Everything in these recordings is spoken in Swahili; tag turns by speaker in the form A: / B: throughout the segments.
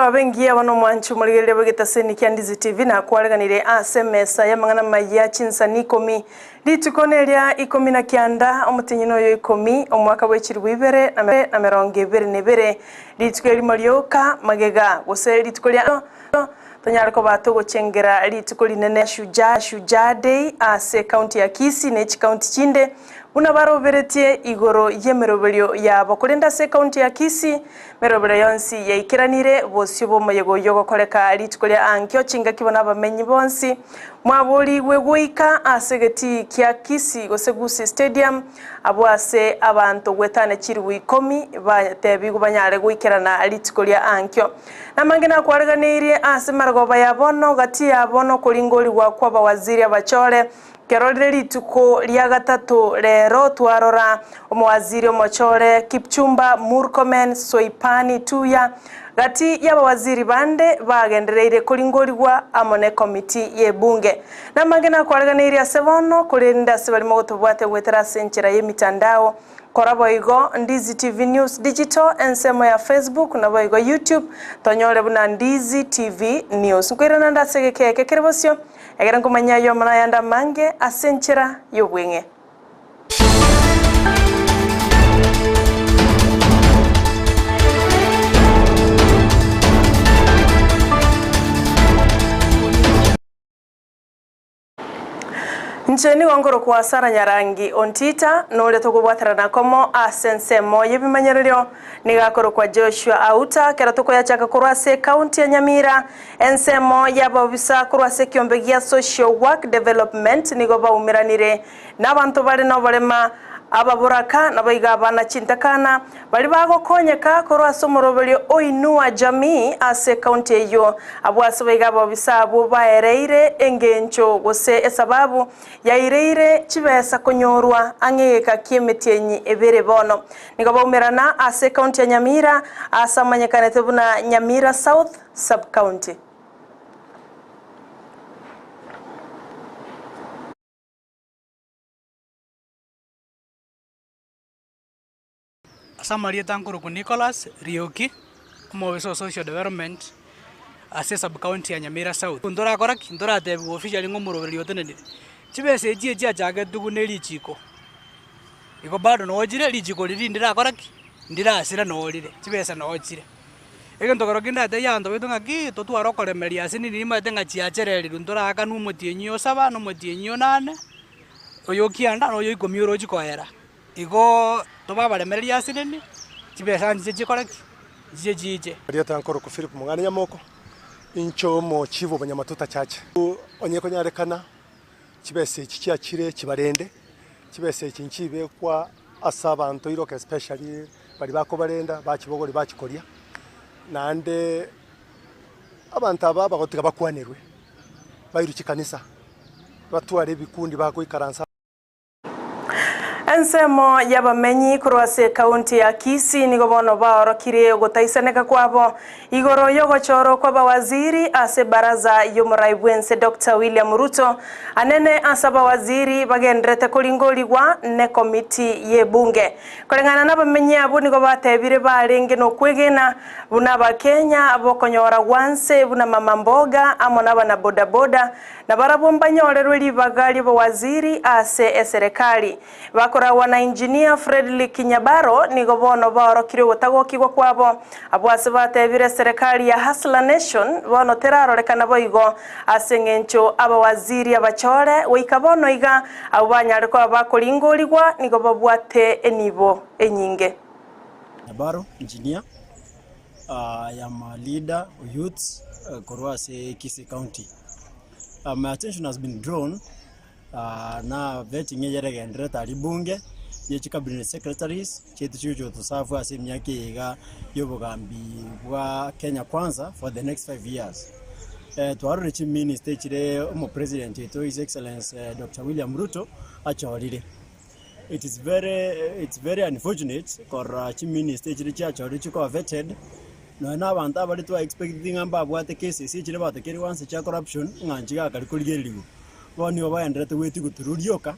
A: abengi abano mwanchu muligere bagitaseni kya Ndizi TV na kwaleganire SMS ya mangana Amayia Chinsa ni Ikomi litukone lya Ikomi na kyanda omutinyino yo Ikomi omwaka w'ekirwi 2022 litukeli malyoka magega gose litukolya tonyarako batogo chengera litukoli nene shujaa day ase county ya Kisii ne county chinde una baroberetie igoro yemerobelyo ya bakolenda se county ya Kisii merobelyo yonsi yaikiranire bosyo bomayego yogo koleka litukolya ankyo chinga kibona bamenyi bonsi mwaboli wegoika asegeti kya Kisii gose Gusii stadium abwase abantu gwetane chirwi Ikomi batebi gubanyare guikirana litukolya ankyo namangena kwaleganire ase maragoba yabono gati yabono kolingoli gwa kwa bawaziri abachore kerorere lituko lya gatatu lero twarora omwaziri omochore Kipchumba Murkomen Soipani tuya gati y'abawaziri bande bagendereire kolingolirwa amone komiti y'ebunge namangena kwaleganire asebono kulinda sebalimo gotobwate gwetera senchera y'emitandao koraboigo Ndizi TV News Digital ensemo ya Facebook na boigo YouTube tonyole buna Ndizi TV News kwirana ndasegekeke kerebosyo egera kumanya yo mana yanda mange asenchera yobwenge Ncheni wangoro kwa sara nyarangi Ontita nole tokubwatara nakomo asensemo yebimanyerero nigakoro kwa Joshua Auta kera toko ya chaka kurwase county ya Nyamira ensemo yababisa kurwase kiombegia social work development nigoba umiranire n'abantu bali no balema ababuraka nabayiga abana chintakana bali bagokonyeka korwase umurobelyo oinua jamii ase county eyo abwase bayiga babisabo baereire engencho gose esababu yaireire chibesa konyorwa angeka kiemetyenyi ebere bono nigoba umirana ase county ya Nyamira asamanyekane tebuna Nyamira South sub county
B: Samaria tankuru ku Nicholas Rioki Omoweso social development ase sub county ya Nyamira South ndora koraki ndora te official ngomurobeli yotenene chibese ejie chage tugune lichiko iko bado nojire lichiko liri ndira koraki ndira asira nolire chibese nojire ege ndokorokinda te yando betunga ki to twaro kolemeria asini ni matenga chiachereri ndora akanu mutienyo saba no mutienyo nane oyokianda no yoiko miuro chikoera iko toba balemeria asini chibesa nje koraki jije
C: Ariata ankoro ku Philip mungana nyamoko incho mo chivo banyamatuta chache onyeko nyarekana chibese chikiakire kibarende chibese chinchibe kwa asabantu iroke especially bali bakobarenda bakibogori bakikoria nande abantu aba bagotiga bakwanerwe bayiruki kanisa batware bikundi bakoikaransa ensemo yabamenyi kurwase county ya Kisii nigobono baorokire gotaisaneka kwabo igoro yogochoro kwa bawaziri ase baraza yomuraibwense Dr. William Ruto anene asaba waziri bagendrete kolingolirwa ne komiti yebunge kolengana nabamenyi abo nigo batebire barenge no kwegena buna bakenya abokonyora wanse buna mama mboga amona bana bodaboda na barabomba nyorerwe libagali bawaziri ase serikali bakora wana engineer Frederick Nyabaro nigobono baorokire gotagokigwa kwabo abwase batebire serikali ya Hustler Nation bono terarorekana boigo asengencho abawaziri abachore weikabono iga abanyareko abakolingolirwa nigobabwate enibo enyinge
D: Nyabaro engineer am a leader youth korwase Kisii County. My attention has been drawn na vetting yegerege tari bunge yechi cabinet secretaries chetu chucho tusafu ase myaka ega yobugambi bwa Kenya Kwanza for the next 5 years. Twarore chi minister chire omo president to his excellence Dr. William Ruto achorire. It's very unfortunate for chi minister chire achorire chiko vetted no na abantu abali to expecting amba bwate cases chire batekeri once cha corruption nganjiga kali kuligerigo boni obayandrete weti gutururioka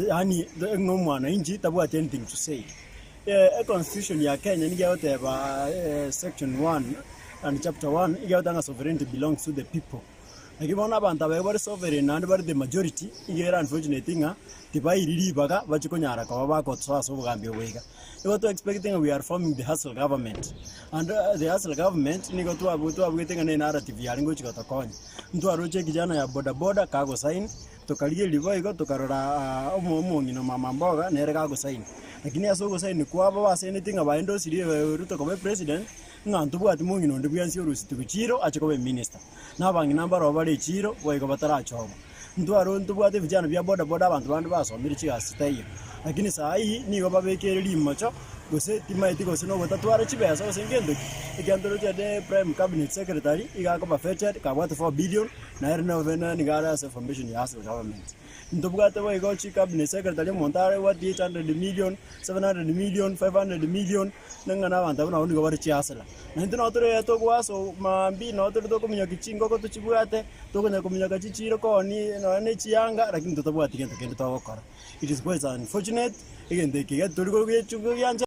D: yani no mwana inji tabu attempting to say a constitution ya Kenya ni yote ba section 1 and chapter 1 igawatanga sovereignty belongs to the people. Akibona abantu abaye sovereign and bari the majority igera unfortunate thing tibairiri baga bachikonyara kwa bako tsaso bugambi wega. What expecting we are forming the hustle government and the hustle government nigo tu abugetenga ne narrative yaringo chikota konya. Mtu aroche kijana ya boda kago sign tokalie livo igo tokarora ngino mama mboga nere kago sign. Lakini asogo sign kwa baba anything abaendo sirie ruto kobe president ngantu bwati ngino ndibyansi orusi tubichiro achikobe minister. Nabangi nambaro abali chiro boigo batarachoba. Mtu arontu bwati vijana bya boda abantu bandu basomira chigasitayo. Lakini saa hii nigo babekere macho gose timaiti gose no gotwara chibesa gose ngendo ikandoro de prime cabinet secretary igako ba fetched ka what 4 billion na erno vena nigara as information ya government ndobugate boy go chi cabinet secretary montare what 800 million 700 million 500 million nangana abantu abana nigo bari chiasela na ntino otore to gwaso mambi no otore to kuminya kichingo ko tuchibwate to kunya kuminya kachichiro ko ni no ne chianga lakini to tabwati kento kento to gokora. It is quite unfortunate again they get to go yanja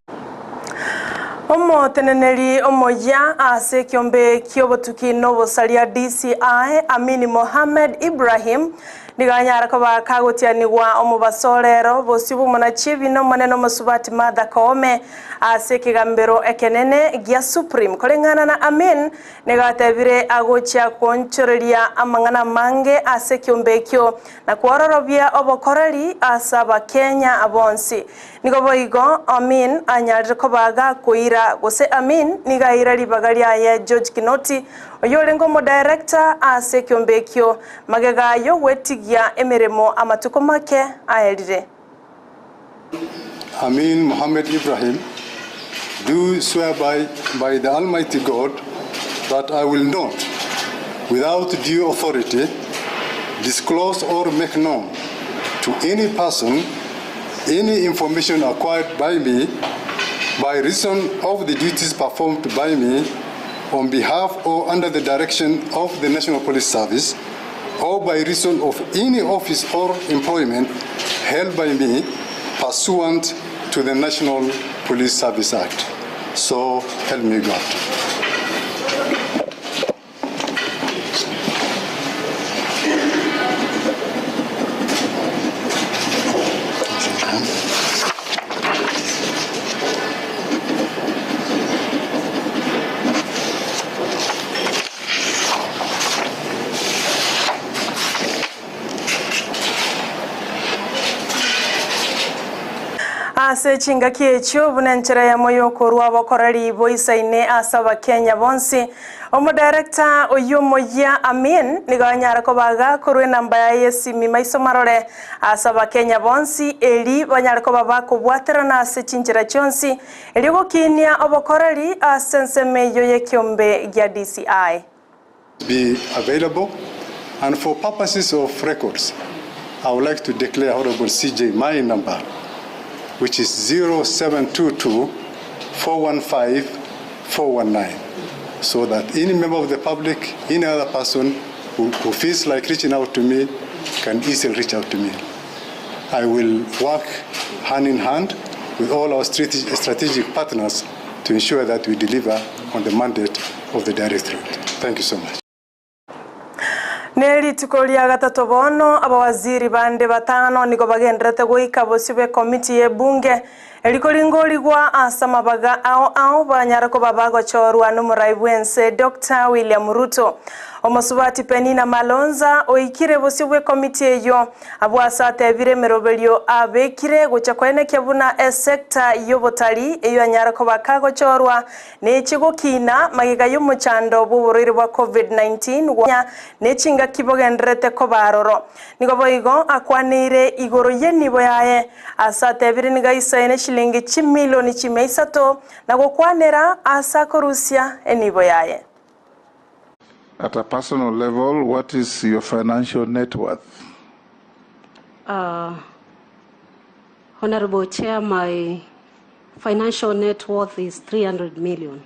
C: Omo teneneri omoya ase kiombe kiobotuki novo salia DCI Amini Mohamed Ibrahim niganyara ko bakagotianigwa omubasolero bosibu mona chibi no maneno masubati Martha Koome ase kigambero ekenene gya Supreme kolengana na Amin negatebire agocha konchoreria amangana mange ase kiombe kyo na kwororobia obokoreri asaba Kenya abonsi nigoboigo Amin anyarire ko baga kuira gose Amin nigaira libagaria ya George Kinoti oyolengo mo director ase kiombe kyo magega yo wetigia emeremo amatuko make aherire.
E: Amin Mohamed Ibrahim do swear by the Almighty God that I will not, without due authority, disclose or make known to any person any information acquired by me by reason of the duties performed by me on behalf or under the direction of the National Police Service or by reason of any office or employment held by me pursuant to the National Police Service Act. So help me God.
C: Ase chinga kiecho bunenchera ya moyo korwa bokorari boisaine asaba Kenya bonsi omo director oyomoya Amin niganyara ko baga korwe namba ya yesimi maiso marore asaba Kenya bonsi eli banyara ko baba ko bwaterana ase chinchera chonsi eli gokinia obokorari asensemeyo ye kiombe gya DCI
E: be available, and for purposes of records I would like to declare Honorable CJ my number, which is 0722-415-419, so that any member of the public, any other person who feels like reaching out to me can easily reach out to me. I will work hand in hand with all our strategic partners to ensure that we deliver on the mandate of the Directorate. Thank you so much.
C: Neri tukolia gatatu bono abawaziri bande batano niko bagendrete goika bosibe komiti ye bunge elikolingoligwa asama baga ao banyara ko babago chorwa numuraibwense Dr. William Ruto omusubati Penina Malonza oikire bosibwe komiti eyo abwasate bire merobelio abekire gocha kwene kebuna sector yobotali eyo anyara ko bakago chorwa nechigo kina magiga y'umuchando buburire bwa COVID-19 nechinga kibogendrete ko baroro niko boigo akwanire igoro yenibo yaye asate bire nigaisa shilingi chimilioni chimeisato na gukwanera asako Rusia enibo yaye.
F: At a personal level, what is your financial net worth?
G: Honorable Chair, my financial net worth is 300 million.